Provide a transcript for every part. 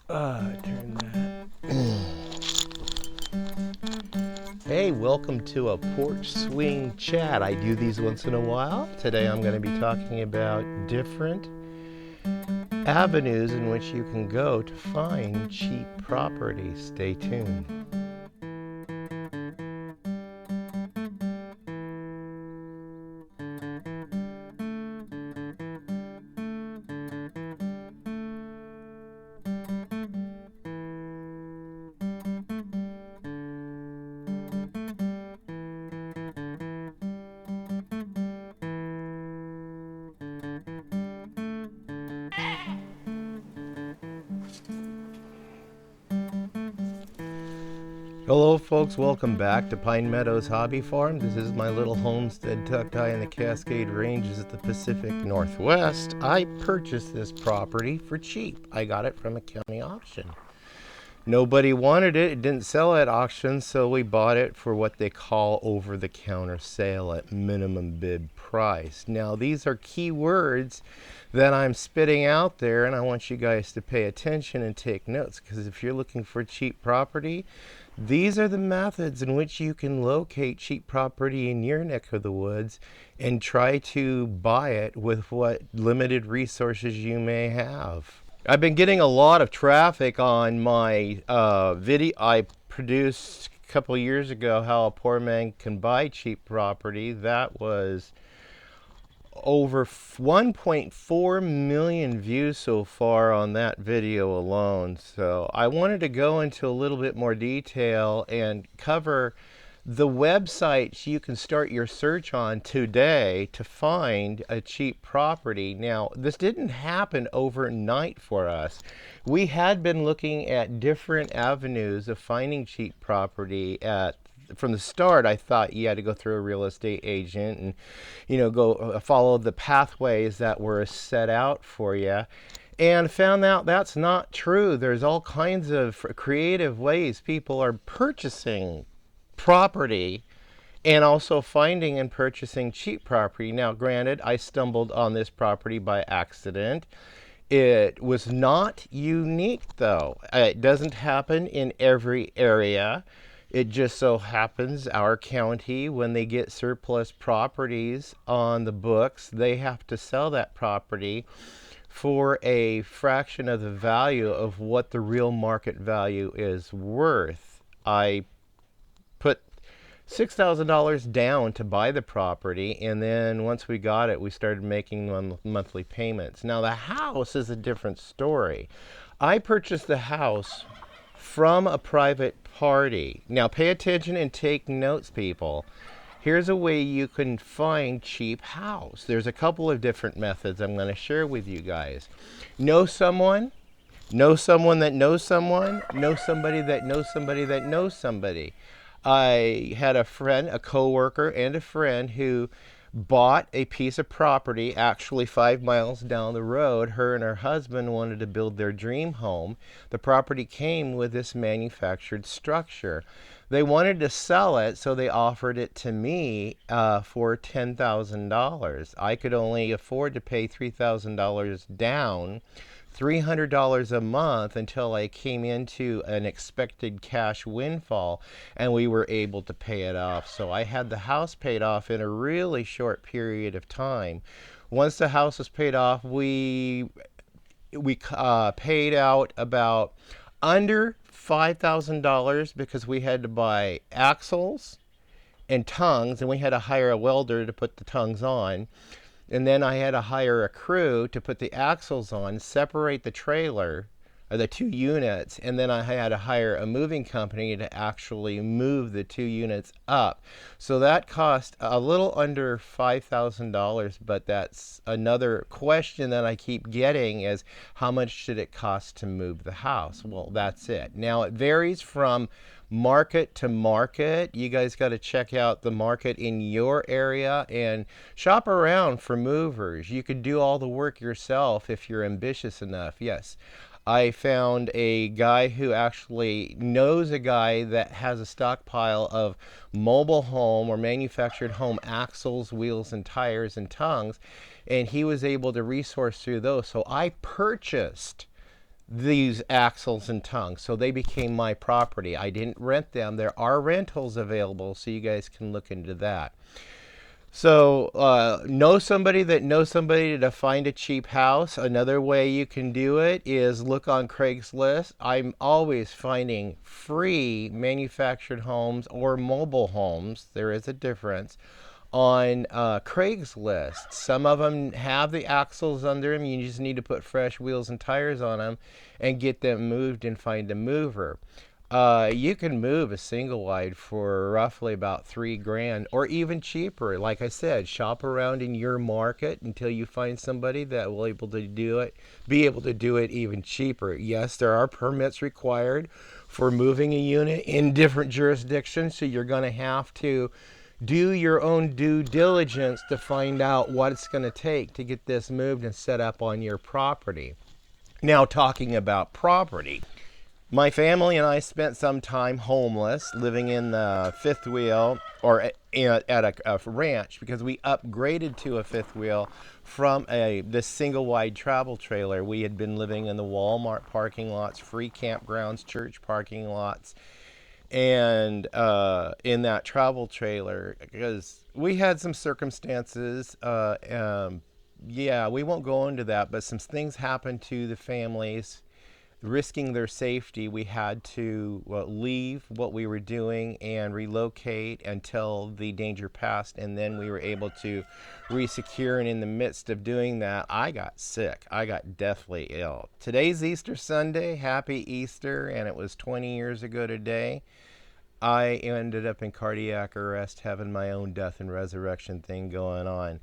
Turn that. Hey, welcome to a porch swing chat. I do these once in a while. Today I'm going to be talking about different avenues in which you can go to find cheap property. Stay tuned. Hello, folks. Welcome back to Pine Meadows Hobby Farm. This is my little homestead tucked high in the Cascade Ranges of the Pacific Northwest. I purchased this property for cheap. I got it from a county auction. Nobody wanted it. It didn't sell at auction, so we bought it for what they call over-the-counter sale at minimum bid price. Now, these are key words that I'm spitting out there, and I want you guys to pay attention and take notes, because if you're looking for cheap property, these are the methods in which you can locate cheap property in your neck of the woods and try to buy it with what limited resources you may have. I've been getting a lot of traffic on my video I produced a couple years ago, how a poor man can buy cheap property. That was over 1.4 million views so far on that video alone. So I wanted to go into a little bit more detail and cover the websites you can start your search on today to find a cheap property. Now, this didn't happen overnight for us. We had been looking at different avenues of finding cheap property from the start. I thought you had to go through a real estate agent and, go follow the pathways that were set out for you. And found out that's not true. There's all kinds of creative ways people are purchasing property and also finding and purchasing cheap property. Now, granted, I stumbled on this property by accident. It was not unique, though. It doesn't happen in every area. It just so happens our county, when they get surplus properties on the books, they have to sell that property for a fraction of the value of what the real market value is worth. I put $6,000 down to buy the property, and then once we got it, we started making monthly payments. Now, the house is a different story. I purchased the house from a private party. Now, pay attention and take notes, people. Here's a way you can find cheap house. There's a couple of different methods I'm going to share with you guys. Know someone that knows someone, know somebody that knows somebody that knows somebody. I had a friend, a coworker, and a friend who bought a piece of property actually 5 miles down the road. Her and her husband wanted to build their dream home. The property came with this manufactured structure. They wanted to sell it, so they offered it to me for $10,000. I could only afford to pay $3,000 down, $300 a month until I came into an expected cash windfall, and we were able to pay it off. So I had the house paid off in a really short period of time. Once the house was paid off, we paid out about under $5,000 because we had to buy axles and tongues, and we had to hire a welder to put the tongues on. And then I had to hire a crew to put the axles on, separate the trailer, or the two units, and then I had to hire a moving company to actually move the two units up. So that cost a little under $5,000, but that's another question that I keep getting is how much should it cost to move the house? Well, that's it. Now, it varies from market to market. You guys got to check out the market in your area and shop around for movers. You could do all the work yourself if you're ambitious enough. Yes, I found a guy who actually knows a guy that has a stockpile of mobile home or manufactured home axles, wheels, and tires and tongues, and he was able to resource through those. So I purchased these axles and tongues. So they became my property. I didn't rent them. There are rentals available, so you guys can look into that. So know somebody that knows somebody to find a cheap house. Another way you can do it is look on Craigslist. I'm always finding free manufactured homes or mobile homes. There is a difference on Craigslist. Some of them have the axles under them. You just need to put fresh wheels and tires on them and get them moved and find a mover. You can move a single wide for roughly about $3 grand or even cheaper. Like I said, shop around in your market until you find somebody that will be able to do it even cheaper. Yes, there are permits required for moving a unit in different jurisdictions, so you're going to have to do your own due diligence to find out what it's going to take to get this moved and set up on your property. Now, talking about property, my family and I spent some time homeless, living in the fifth wheel or at a ranch because we upgraded to a fifth wheel from this single wide travel trailer. We had been living in the Walmart parking lots, free campgrounds, church parking lots, and in that travel trailer because we had some circumstances. Yeah, we won't go into that, but some things happened to the families risking their safety. We had to leave what we were doing and relocate until the danger passed, and then we were able to resecure. And in the midst of doing that, I got sick. I got deathly ill. Today's Easter Sunday. Happy Easter, and it was 20 years ago today. I ended up in cardiac arrest, having my own death and resurrection thing going on.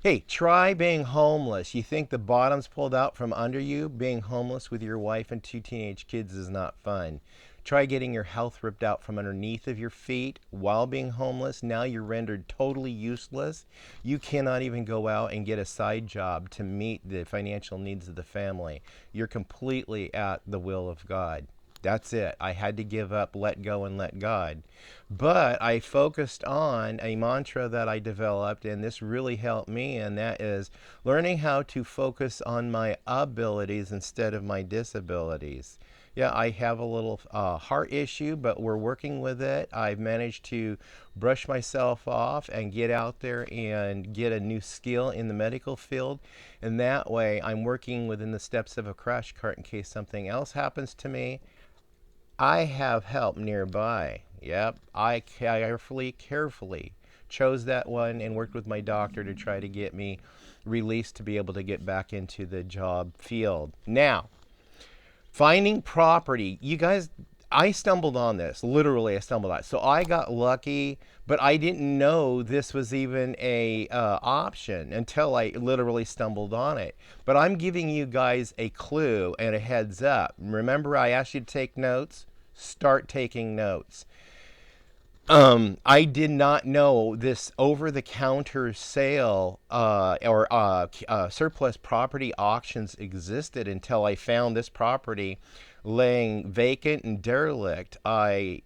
Hey, try being homeless. You think the bottom's pulled out from under you? Being homeless with your wife and 2 teenage kids is not fun. Try getting your health ripped out from underneath of your feet while being homeless. Now you're rendered totally useless. You cannot even go out and get a side job to meet the financial needs of the family. You're completely at the will of God. That's it. I had to give up, let go, and let God. But I focused on a mantra that I developed, and this really helped me, and that is learning how to focus on my abilities instead of my disabilities. Yeah, I have a little heart issue, but we're working with it. I've managed to brush myself off and get out there and get a new skill in the medical field. And that way, I'm working within the steps of a crash cart in case something else happens to me. I have help nearby. Yep, I carefully chose that one and worked with my doctor to try to get me released to be able to get back into the job field. Now, finding property. You guys, I stumbled on this. Literally, I stumbled on it. So I got lucky, but I didn't know this was even a option until I literally stumbled on it. But I'm giving you guys a clue and a heads up. Remember, I asked you to take notes. Start taking notes. I did not know this over-the-counter sale or surplus property auctions existed until I found this property laying vacant and derelict. I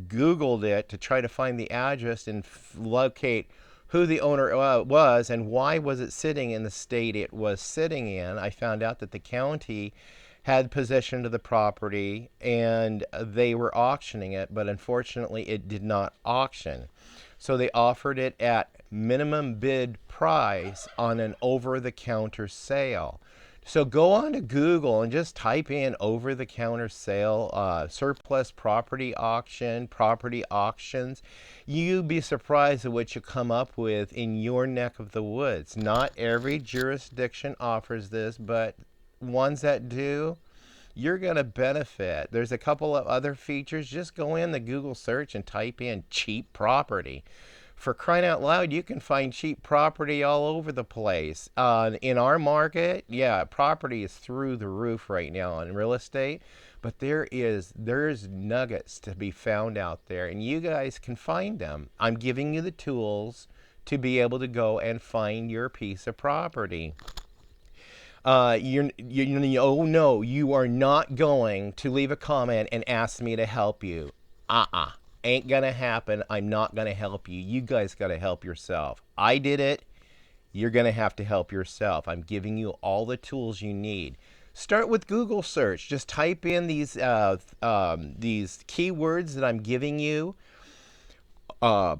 Googled it to try to find the address and locate who the owner was and why was it sitting in the state it was sitting in. I found out that the county had possession of the property and they were auctioning it, but unfortunately it did not auction. So they offered it at minimum bid price on an over-the-counter sale. So go on to Google and just type in over-the-counter sale, surplus property auction, property auctions. You'd be surprised at what you come up with in your neck of the woods. Not every jurisdiction offers this, but ones that do, you're going to benefit. There's a couple of other features. Just go in the Google search and type in cheap property. For crying out loud, you can find cheap property all over the place. In our market, yeah, property is through the roof right now in real estate, but there's nuggets to be found out there, and you guys can find them. I'm giving you the tools to be able to go and find your piece of property. Oh no, you are not going to leave a comment and ask me to help you. Ain't gonna happen. I'm not gonna help you. You guys gotta help yourself. I did it. You're gonna have to help yourself. I'm giving you all the tools you need. Start with Google search. Just type in these keywords that I'm giving you. Uh,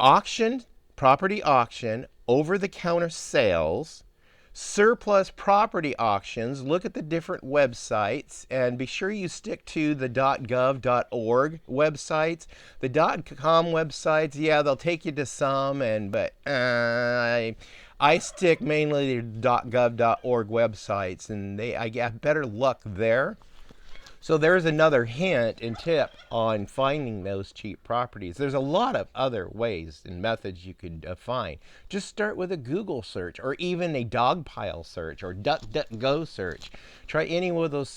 Auction, property auction, over-the-counter sales, surplus property auctions. Look at the different websites and be sure you stick to the .gov.org websites. The .com websites, yeah, they'll take you to some, but I stick mainly to .gov.org websites, and I get better luck there. So there's another hint and tip on finding those cheap properties. There's a lot of other ways and methods you could find. Just start with a Google search or even a Dogpile search or DuckDuckGo search. Try any of those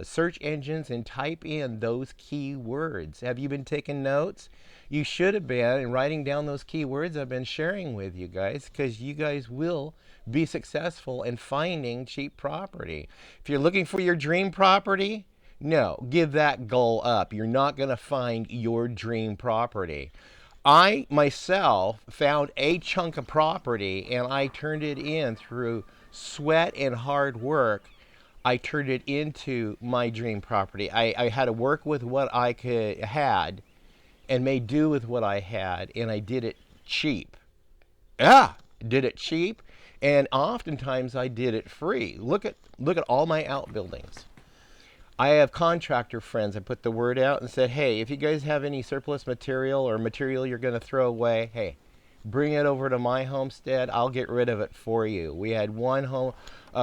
search engines and type in those keywords. Have you been taking notes? You should have been, and writing down those keywords I've been sharing with you guys, because you guys will be successful in finding cheap property. If you're looking for your dream property, no, give that goal up. You're not going to find your dream property. I myself found a chunk of property and I turned it in through sweat and hard work. I turned it into my dream property. I had to work with what I had and made do with what I had, and I did it cheap. Did it cheap, and oftentimes I did it free. Look at all my outbuildings. I have contractor friends. I put the word out and said, hey, if you guys have any surplus material or material you're going to throw away, hey, bring it over to my homestead. I'll get rid of it for you. We had one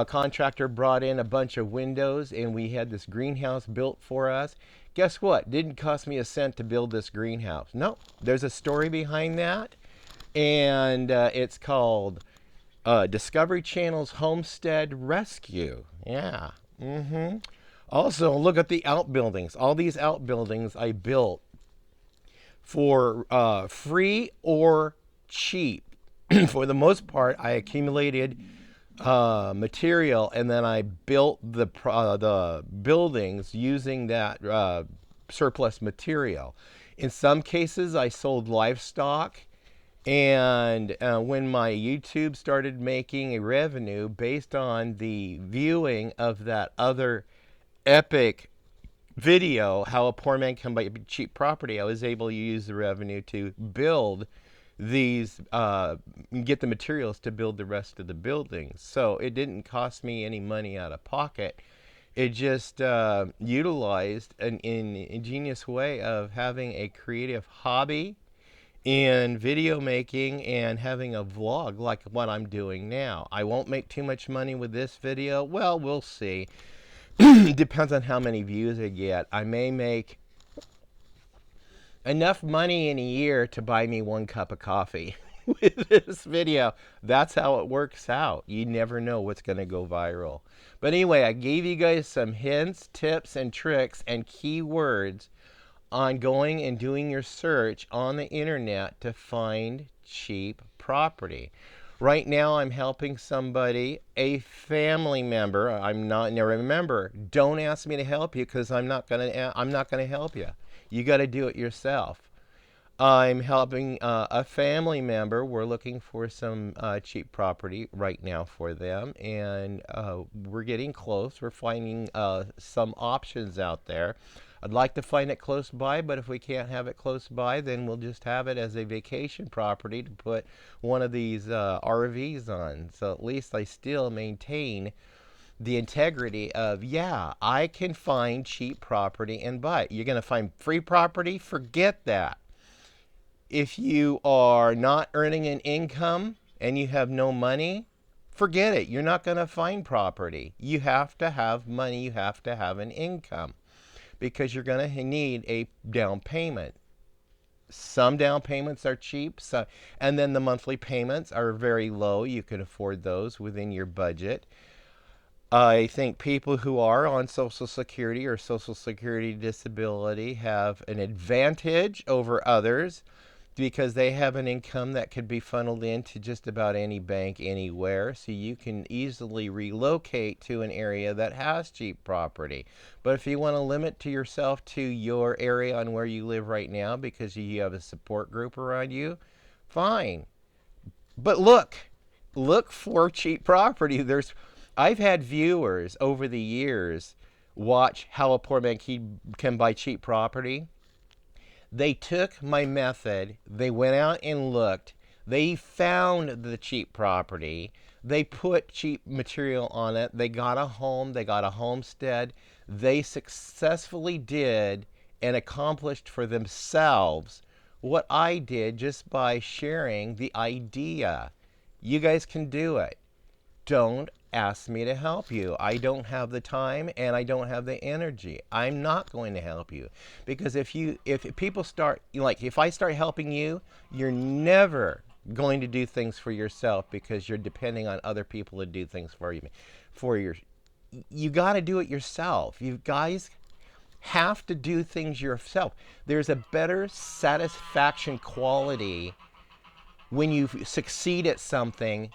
contractor brought in a bunch of windows, and we had this greenhouse built for us. Guess what? Didn't cost me a cent to build this greenhouse. No, there's a story behind that, and it's called Discovery Channel's Homestead Rescue. Yeah. Also, look at the outbuildings. All these outbuildings I built for free or cheap. For the most part, I accumulated material, and then I built the buildings using that surplus material. In some cases, I sold livestock, and when my YouTube started making a revenue based on the viewing of that other epic video, how a poor man can buy cheap property, I was able to use the revenue to build these, get the materials to build the rest of the buildings. So it didn't cost me any money out of pocket. It just utilized an ingenious way of having a creative hobby in video making and having a vlog like what I'm doing now. I won't make too much money with this video. Well, we'll see. Depends on how many views I get. I may make enough money in a year to buy me 1 cup of coffee with this video. That's how it works out. You never know what's going to go viral. But anyway, I gave you guys some hints, tips, and tricks and keywords on going and doing your search on the internet to find cheap property. Right now, I'm helping somebody, a family member. I'm not. Now remember, don't ask me to help you, because I'm not gonna help you. You got to do it yourself. I'm helping a family member. We're looking for some cheap property right now for them, and we're getting close. We're finding some options out there. I'd like to find it close by, but if we can't have it close by, then we'll just have it as a vacation property to put one of these RVs on. So at least I still maintain the integrity of, yeah, I can find cheap property and buy it. You're going to find free property? Forget that. If you are not earning an income and you have no money, forget it. You're not going to find property. You have to have money. You have to have an income, because you're going to need a down payment. Some down payments are cheap, and then the monthly payments are very low. You can afford those within your budget. I think people who are on Social Security or Social Security disability have an advantage over others, because they have an income that could be funneled into just about any bank anywhere, so you can easily relocate to an area that has cheap property. But if you want to limit to yourself to your area on where you live right now because you have a support group around you, fine. But look for cheap property. I've had viewers over the years watch how a poor man can buy cheap property. They took my method, they went out and looked, they found the cheap property, they put cheap material on it, they got a home, they got a homestead, they successfully did and accomplished for themselves what I did just by sharing the idea. You guys can do it. Don't ask me to help you. I don't have the time and I don't have the energy. I'm not going to help you, because if people start, like, if I start helping you, you're never going to do things for yourself because you're depending on other people to do things for you. You got to do it yourself. You guys have to do things yourself. There's a better satisfaction quality when you succeed at something,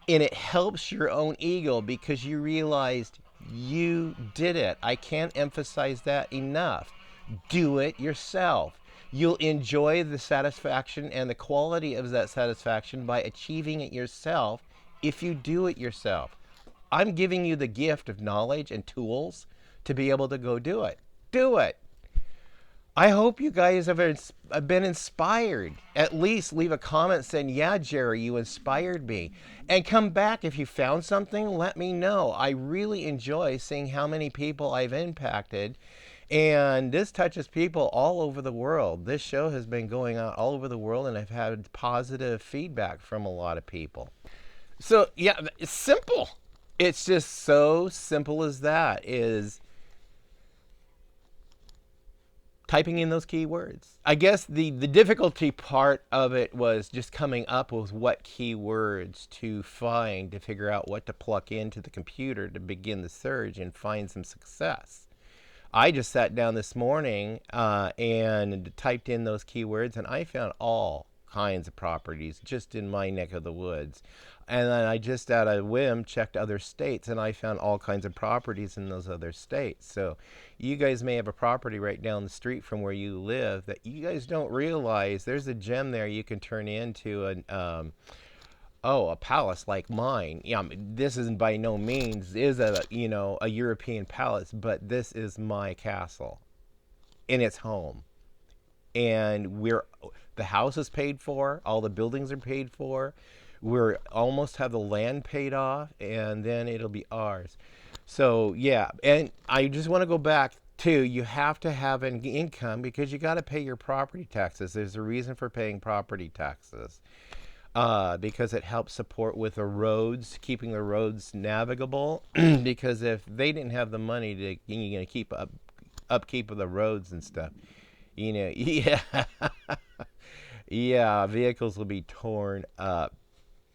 and it helps your own ego because you realized you did it. I can't emphasize that enough. Do it yourself. You'll enjoy the satisfaction and the quality of that satisfaction by achieving it yourself if you do it yourself. I'm giving you the gift of knowledge and tools to be able to go do it. Do it. I hope you guys have been inspired. At least leave a comment saying, yeah, Jerry, you inspired me. And come back if you found something, let me know. I really enjoy seeing how many people I've impacted. And this touches people all over the world. This show has been going out all over the world, and I've had positive feedback from a lot of people. So, yeah, it's simple. It's just so simple as that, is typing in those keywords. I guess the difficulty part of it was just coming up with what keywords to find to figure out what to plug into the computer to begin the search and find some success. I just sat down this morning and typed in those keywords, and I found all kinds of properties just in my neck of the woods. And then I just out of whim checked other states, and I found all kinds of properties in those other states. So you guys may have a property right down the street from where you live that you guys don't realize there's a gem there you can turn into a palace like mine. Yeah, this is by no means is a European palace, but this is my castle in its home. And the house is paid for, all the buildings are paid for. We're almost have the land paid off, and then it'll be ours. So yeah, and I just want to go back to, you have to have an income because you got to pay your property taxes. There's a reason for paying property taxes. Because it helps support with the roads, keeping the roads navigable. Because if they didn't have the money to keep upkeep of the roads and stuff, yeah, yeah, vehicles will be torn up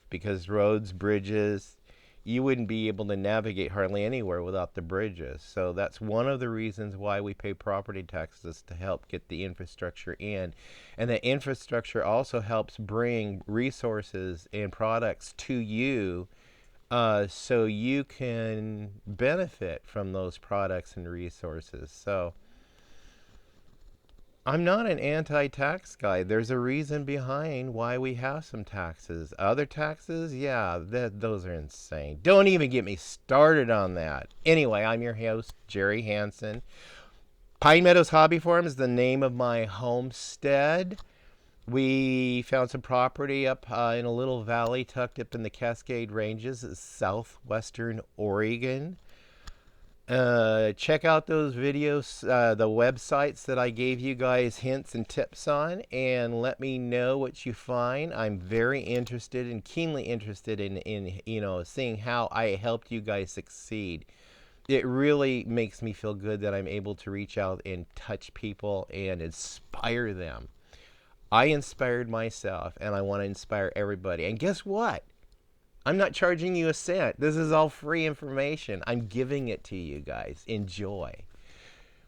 because roads, bridges, you wouldn't be able to navigate hardly anywhere without the bridges. So that's one of the reasons why we pay property taxes, to help get the infrastructure in. And the infrastructure also helps bring resources and products to you, so you can benefit from those products and resources. So I'm not an anti-tax guy. There's a reason behind why we have some taxes. Other taxes, yeah, those are insane. Don't even get me started on that. Anyway, I'm your host, Jerry Hansen. Pine Meadows Hobby Farm is the name of my homestead. We found some property up in a little valley tucked up in the Cascade Ranges, southwestern Oregon. Check out those videos, the websites that I gave you guys hints and tips on, and let me know what you find. I'm very interested and keenly interested in seeing how I helped you guys succeed. It really makes me feel good that I'm able to reach out and touch people and inspire them. I inspired myself, and I want to inspire everybody. And guess what? I'm not charging you a cent. This is all free information. I'm giving it to you guys. Enjoy.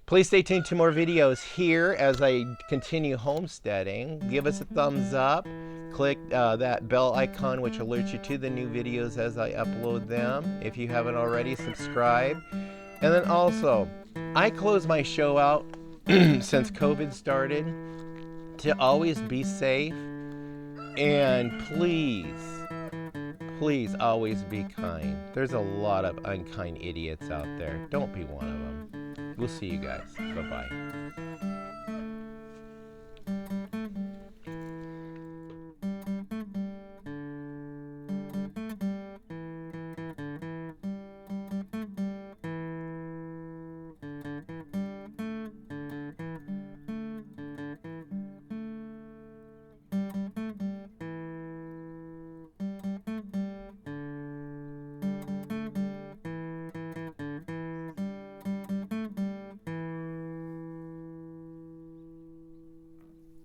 Please stay tuned to more videos here as I continue homesteading. Give us a thumbs up. Click that bell icon, which alerts you to the new videos as I upload them. If you haven't already, subscribe. And then also, I close my show out since COVID started to always be safe. And please, Please always be kind. There's a lot of unkind idiots out there. Don't be one of them. We'll see you guys. Bye-bye.